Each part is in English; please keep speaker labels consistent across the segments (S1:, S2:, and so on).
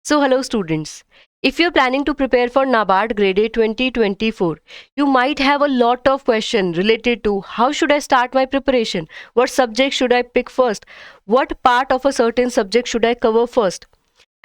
S1: So hello students. If you're planning to prepare for NABARD Grade A 2024, you might have a lot of questions related to how should I start my preparation? What subject should I pick first? What part of a certain subject should I cover first?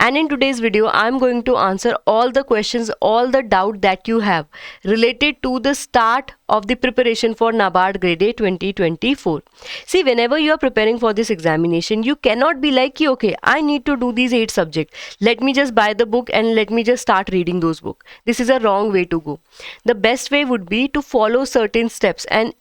S1: And in today's video, I'm going to answer all the questions, all the doubt that you have related to the start of the preparation for NABARD Grade A 2024. See, whenever you are preparing for this examination, you cannot be like, okay, I need to do these 8 subjects. Let me just buy the book and let me just start reading those books. This is a wrong way to go. The best way would be to follow certain steps, and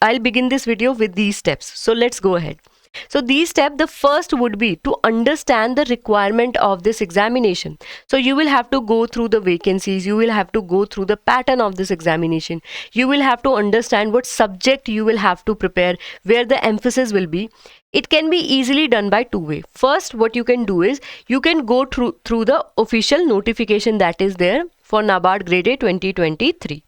S1: I'll begin this video with these steps. So let's go ahead. So these steps, the first would be to understand the requirement of this examination. So you will have to go through the vacancies, you will have to go through the pattern of this examination. You will have to understand what subject you will have to prepare, where the emphasis will be. It can be easily done by two ways. First, what you can do is you can go through the official notification that is there for NABARD Grade A 2023.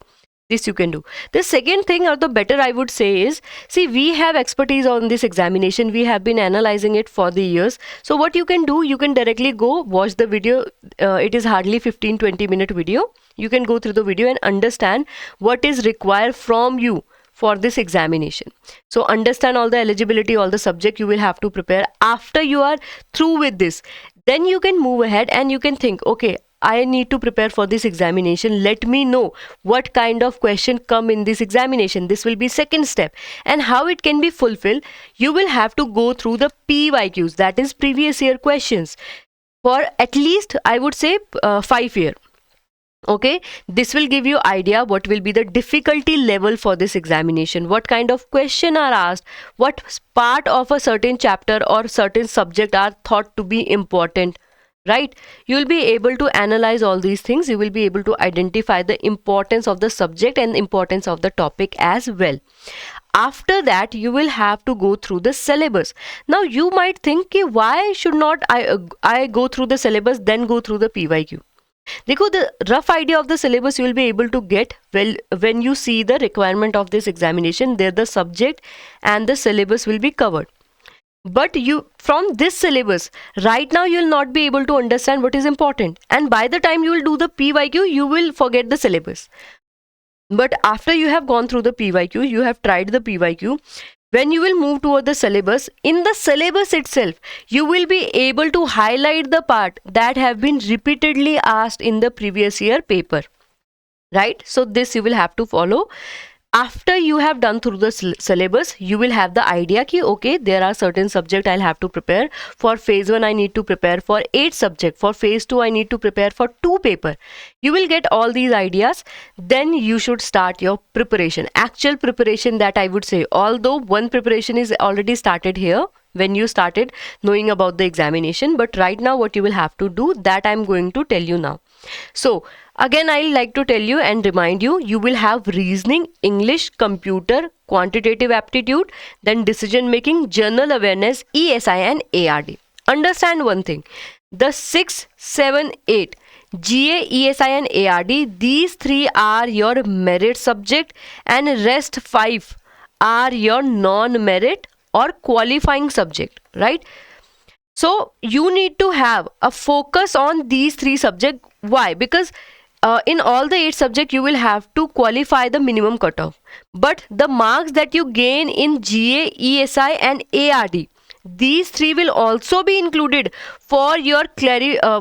S1: This you can do. The second thing, or the better I would say, is see, we have expertise on this examination. We have been analyzing it for the years. So what you can do, you can directly go watch the video. It is hardly 15-20 minute video. You can go through the video and understand what is required from you for this examination. So understand all the eligibility, all the subject you will have to prepare. After you are through with this, then you can move ahead and you can think, okay, I need to prepare for this examination. Let me know what kind of question come in this examination. This will be second step. And how it can be fulfilled, you will have to go through the PYQs, that is previous year questions, for at least I would say 5 years. Okay, this will give you idea what will be the difficulty level for this examination, what kind of question are asked, what part of a certain chapter or certain subject are thought to be important. Right, you will be able to analyze all these things. You will be able to identify the importance of the subject and importance of the topic as well. After that, you will have to go through the syllabus. Now you might think, why should not I go through the syllabus then go through the PYQ? Dekho, the rough idea of the syllabus you will be able to get when you see the requirement of this examination. There the subject and the syllabus will be covered. But you, from this syllabus, right now you will not be able to understand what is important. And by the time you will do the PYQ, you will forget the syllabus. But after you have gone through the PYQ, you have tried the PYQ, when you will move toward the syllabus, in the syllabus itself, you will be able to highlight the part that have been repeatedly asked in the previous year paper. Right? So this you will have to follow. After you have done through the syllabus, you will have the idea ki okay, there are certain subjects I'll have to prepare. For phase 1, I need to prepare for 8 subjects. For phase 2, I need to prepare for 2 papers. You will get all these ideas. Then you should start your preparation. Actual preparation, that I would say, although one preparation is already started here when you started knowing about the examination. But right now what you will have to do, that I'm going to tell you now. So again, I like to tell you and remind you, you will have reasoning, English, computer, quantitative aptitude, then decision making, general awareness, ESI and ARD. Understand one thing, the 6, 7, 8, GA, ESI and ARD, these 3 are your merit subject and rest 5 are your non-merit or qualifying subject, right? So you need to have a focus on these 3 subjects. Why? Because in all the 8 subjects, you will have to qualify the minimum cutoff. But the marks that you gain in GA, ESI and ARD, these 3 will also be included for your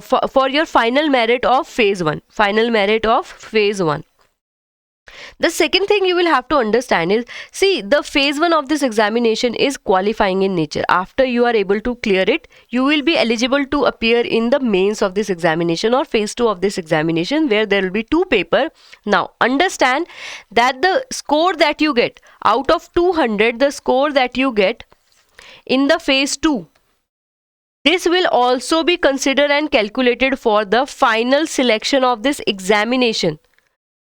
S1: for your final merit of phase 1. Final merit of phase 1. The second thing you will have to understand is, see, the phase 1 of this examination is qualifying in nature. After you are able to clear it, you will be eligible to appear in the mains of this examination or phase 2 of this examination, where there will be 2 papers. Now, understand that the score that you get out of 200, the score that you get in the phase 2, this will also be considered and calculated for the final selection of this examination.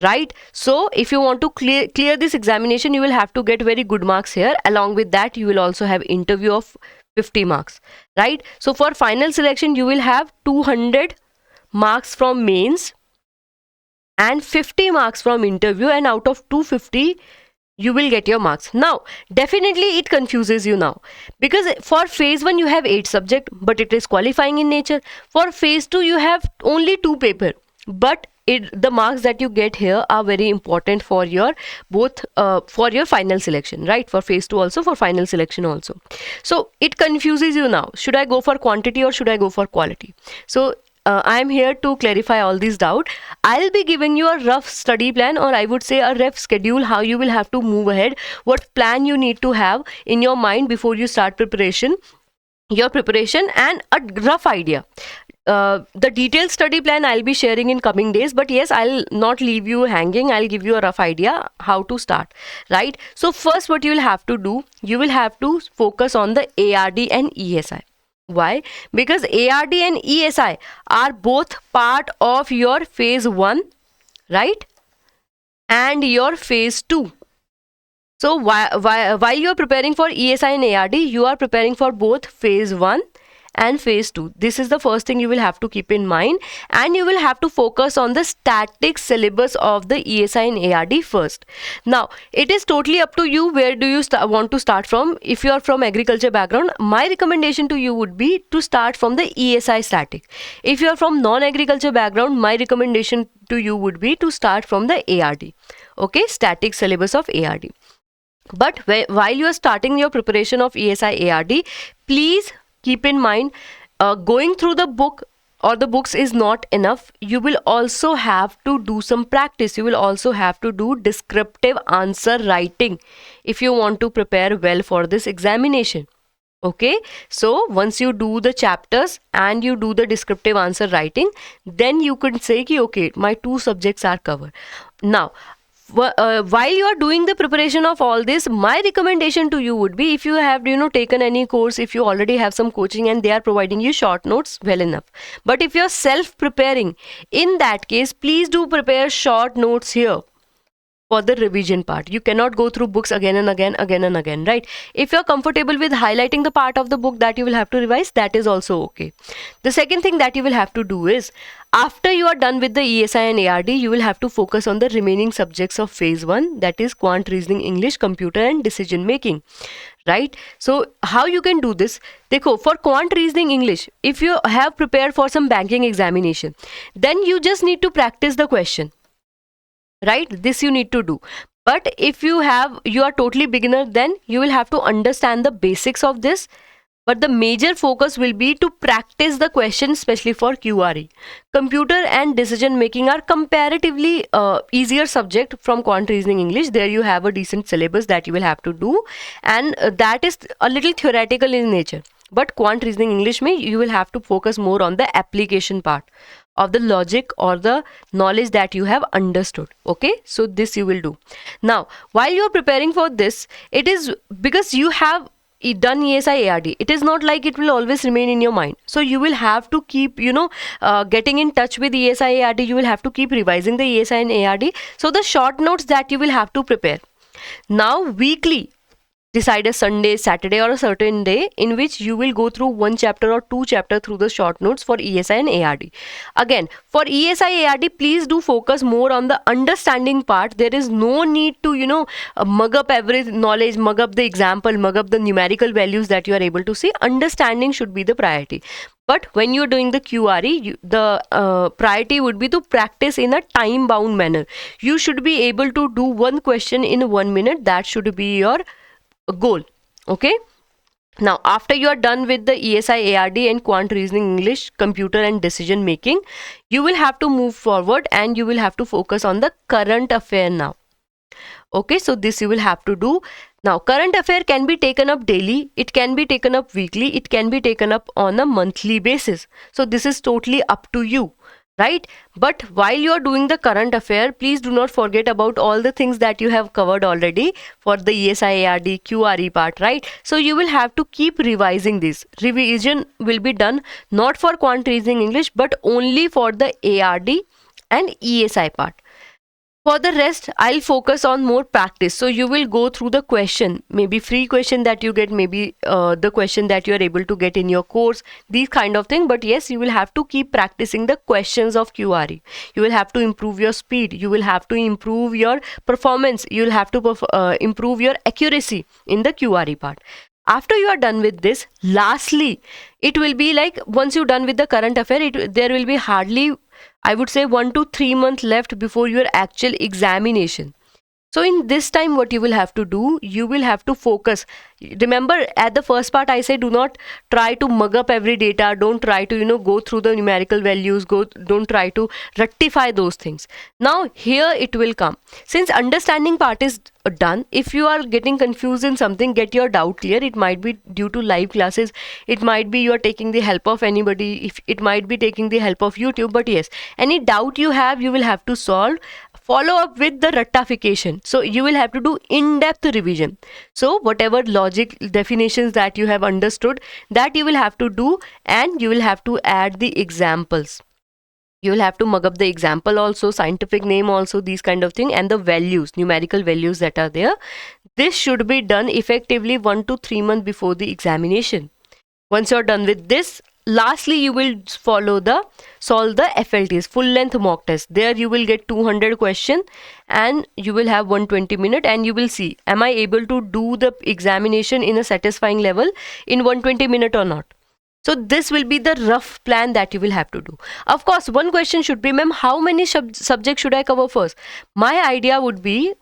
S1: Right? So if you want to clear this examination, you will have to get very good marks here. Along with that, you will also have interview of 50 marks. Right? So for final selection, you will have 200 marks from mains and 50 marks from interview, and out of 250, you will get your marks. Now, definitely it confuses you now, because for phase 1 you have 8 subject, but it is qualifying in nature. For phase 2 you have only 2 paper, but the marks that you get here are very important for your both for your final selection, right? For phase 2 also, for final selection also. So it confuses you now. Should I go for quantity or should I go for quality? So I am here to clarify all these doubt. I'll be giving you a rough study plan, or I would say a rough schedule, how you will have to move ahead, what plan you need to have in your mind before you start your preparation, and a rough idea. The detailed study plan I'll be sharing in coming days, but yes, I'll not leave you hanging. I'll give you a rough idea how to start, right? So first, what you will have to do, you will have to focus on the ARD and ESI. Why? Because ARD and ESI are both part of your phase 1, right? And your phase 2. So while you are preparing for ESI and ARD, you are preparing for both phase 1 and phase 2. This is the first thing you will have to keep in mind, and you will have to focus on the static syllabus of the ESI and ARD first. Now, it is totally up to you where do you want to start from. If you are from agriculture background, my recommendation to you would be to start from the ESI static. If you are from non-agriculture background, my recommendation to you would be to start from the ARD. Okay, static syllabus of ARD. But while you are starting your preparation of ESI ARD, please keep in mind, going through the book or the books is not enough. You will also have to do some practice. You will also have to do descriptive answer writing if you want to prepare well for this examination. Okay, so once you do the chapters and you do the descriptive answer writing, then you can say ki, okay, my 2 subjects are covered. Now, while you are doing the preparation of all this, my recommendation to you would be, if you have taken any course, if you already have some coaching and they are providing you short notes, well enough. But if you are self preparing, in that case, please do prepare short notes here for the revision part. You cannot go through books again and again, right? If you're comfortable with highlighting the part of the book that you will have to revise, that is also okay. The second thing that you will have to do is, after you are done with the ESI and ARD, you will have to focus on the remaining subjects of phase 1, that is quant, reasoning, English, computer and decision making, right? So how you can do this? Dekho, for quant, reasoning, English, if you have prepared for some banking examination, then you just need to practice the question, right? This you need to do. But if you are totally beginner, then you will have to understand the basics of this. But the major focus will be to practice the question, especially for QRE. Computer and decision making are comparatively easier subject from quant, reasoning, English. There you have a decent syllabus that you will have to do, and that is a little theoretical in nature. But quant, reasoning, English mein you will have to focus more on the application part of the logic or the knowledge that you have understood. Okay, so this you will do. Now, while you are preparing for this, it is because you have done ESI ARD, it is not like it will always remain in your mind. So you will have to keep getting in touch with ESI ARD. You will have to keep revising the ESI and ARD. So the short notes that you will have to prepare now weekly, decide a Sunday, Saturday or a certain day in which you will go through 1 chapter or 2 chapter through the short notes for ESI and ARD. Again, for ESI ARD, please do focus more on the understanding part. There is no need to mug up every knowledge, mug up the example, mug up the numerical values that you are able to see. Understanding should be the priority. But when you're doing the QRE, the priority would be to practice in a time bound manner. You should be able to do one question in 1 minute. That should be your goal. Okay, now after you are done with the ESI ARD and quant, reasoning, English, computer and decision making, you will have to move forward and you will have to focus on the current affair now. Okay, so this you will have to do. Now, current affair can be taken up daily, it can be taken up weekly, it can be taken up on a monthly basis. So this is totally up to you, right? But while you are doing the current affair, please do not forget about all the things that you have covered already for the ESI ARD QRE part, right? So you will have to keep revising this. Revision will be done not for quant, reasoning, English, but only for the ARD and ESI part. For the rest, I'll focus on more practice. So you will go through the question, maybe free question that you get, maybe the question that you are able to get in your course, these kind of thing. But yes, you will have to keep practicing the questions of QRE. You will have to improve your speed. You will have to improve your performance. You will have to improve your accuracy in the QRE part. After you are done with this, lastly, it will be like once you're done with the current affair, there will be hardly, I would say, 1 to 3 months left before your actual examination. So in this time, what you will have to do, you will have to focus. Remember, at the first part, I say do not try to mug up every data. Don't try to, go through the numerical values. Don't try to rectify those things. Now here it will come. Since understanding part is done, if you are getting confused in something, get your doubt clear. It might be due to live classes. It might be you are taking the help of anybody. If it might be taking the help of YouTube. But yes, any doubt you have, you will have to solve. Follow up with the rectification. So you will have to do in-depth revision. So whatever logic definitions that you have understood, that you will have to do, and you will have to add the examples. You will have to mug up the example also, scientific name also, these kind of thing, and the values, numerical values that are there. This should be done effectively 1 to 3 months before the examination. Once you're done with this, lastly, you will solve the FLTs, full length mock test. There you will get 200 question and you will have 120 minute, and you will see, am I able to do the examination in a satisfying level in 120 minute or not. So this will be the rough plan that you will have to do. Of course, one question should be, ma'am, how many subjects should I cover first? My idea would be,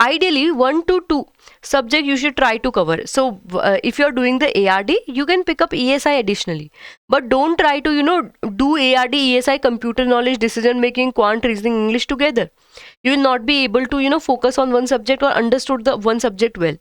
S1: ideally 1 to 2 subject you should try to cover. So if you're doing the ARD, you can pick up ESI additionally, but don't try to do ARD, ESI, computer knowledge, decision making, quant, reasoning, English together. You will not be able to focus on one subject or understood the one subject well.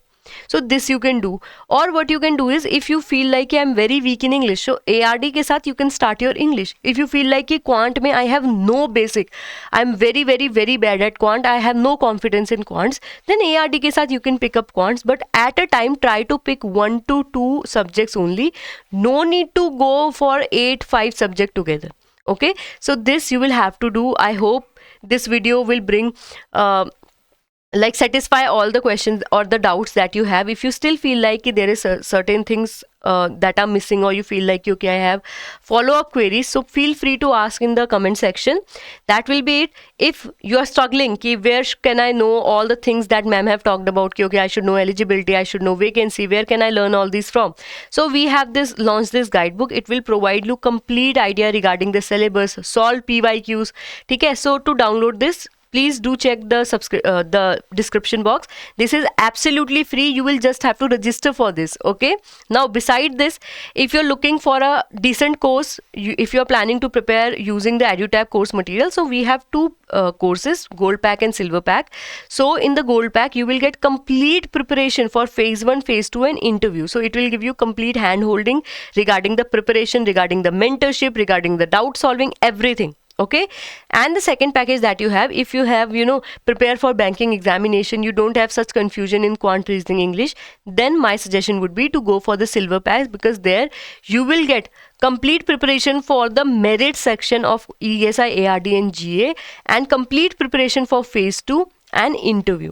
S1: So this you can do. Or what you can do is, if you feel like I'm very weak in English, so ARD ke sath you can start your English. If you feel like quant mein I have no basic, I'm very very very bad at quant, I have no confidence in quants, then ARD ke sath you can pick up quants. But at a time, try to pick 1 to 2 subjects only. No need to go for 8-5 subject together. Okay, so this you will have to do. I hope this video will bring satisfy all the questions or the doubts that you have. If you still feel like there is certain things that are missing, or you feel like okay, I have follow-up queries, so feel free to ask in the comment section. That will be it. If you are struggling where can I know all the things that ma'am have talked about, okay, I should know eligibility, I should know vacancy, where can I learn all these from? So we have launched this guidebook. It will provide you complete idea regarding the syllabus, solve PYQs. Okay, so to download this, please do check the description box. This is absolutely free. You will just have to register for this. Okay. Now, beside this, if you're looking for a decent course, if you're planning to prepare using the EduTap course material, so we have two courses, Gold Pack and Silver Pack. So in the Gold Pack, you will get complete preparation for phase 1, phase 2 and interview. So it will give you complete hand holding regarding the preparation, regarding the mentorship, regarding the doubt solving, everything. Okay. And the second package that you have, if you have prepare for banking examination, you don't have such confusion in quant, reasoning, English, then my suggestion would be to go for the Silver Pack, because there you will get complete preparation for the merit section of ESI, ARD and GA, and complete preparation for phase 2 and interview.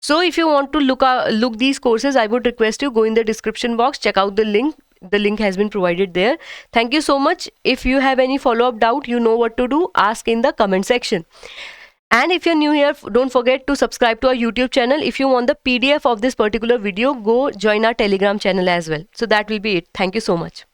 S1: So if you want to look these courses, I would request you go in the description box, check out the link. The link has been provided there. Thank you so much. If you have any follow-up doubt, you know what to do. Ask in the comment section. And if you're new here, don't forget to subscribe to our YouTube channel. If you want the PDF of this particular video, go join our Telegram channel as well. So that will be it. Thank you so much.